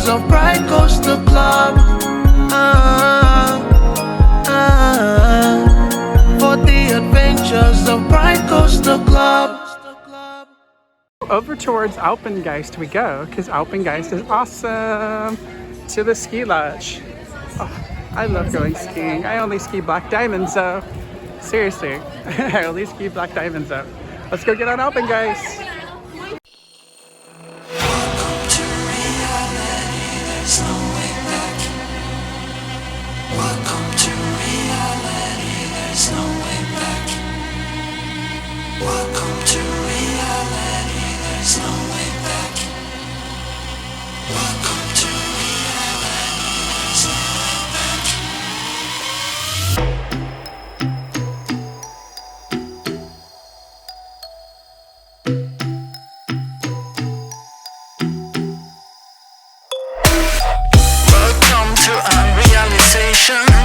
adventures of Pride Coaster Club. For the adventures of Pride Coaster Club. Over towards Alpengeist we go, because Alpengeist is awesome. To the ski lodge. Oh, I love going skiing. I only ski Black Diamonds though. Seriously, I only ski Black Diamonds though. Let's go get on Alpengeist.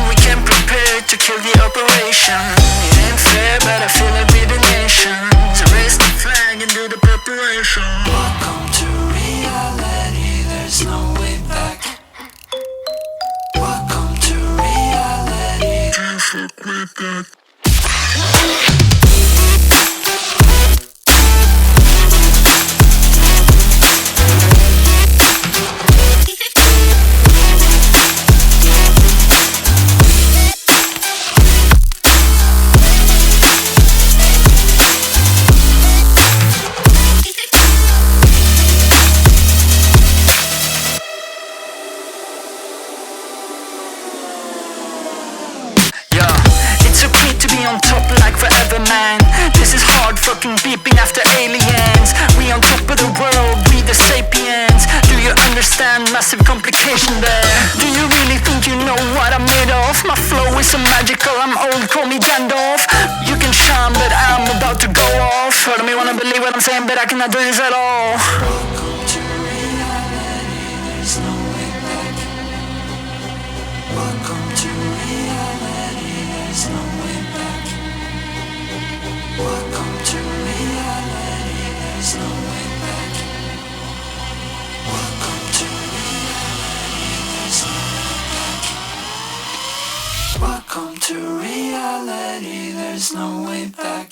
We came prepared to kill the operation. It ain't fair, but I feel like we're the nation. So raise the flag and do the preparation. Welcome to reality, there's no way back. Welcome to reality. Can't fuck with that. On top like forever, man. This is hard fucking beeping after aliens. We on top of the world, we the sapiens. Do you understand massive complication there? Do you really think you know what I'm made of? My flow is so magical, I'm old, call me Gandalf. You can shine, but I'm about to go off. Heard me wanna believe what I'm saying, but I cannot do this at all. Welcome to reality, there's no way back. Welcome to reality, there's no way back. Welcome to reality, there's no way back. Welcome to reality, there's no way back. Welcome to reality, there's no way back.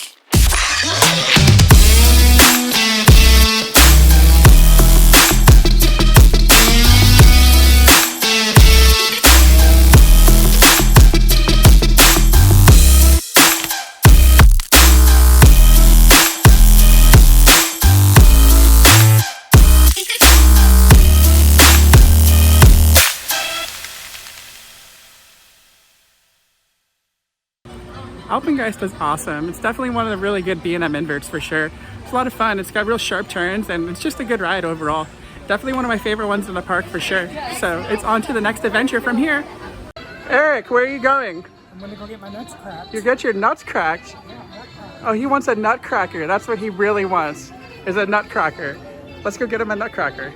Alpengeist is awesome. It's definitely one of the really good B&M inverts for sure. It's a lot of fun. It's got real sharp turns and it's just a good ride overall. Definitely one of my favorite ones in the park for sure. So it's on to the next adventure from here. Eric, where are you going? I'm gonna go get my nuts cracked. You get your nuts cracked? Oh, he wants a nutcracker. That's what he really wants, is a nutcracker. Let's go get him a nutcracker.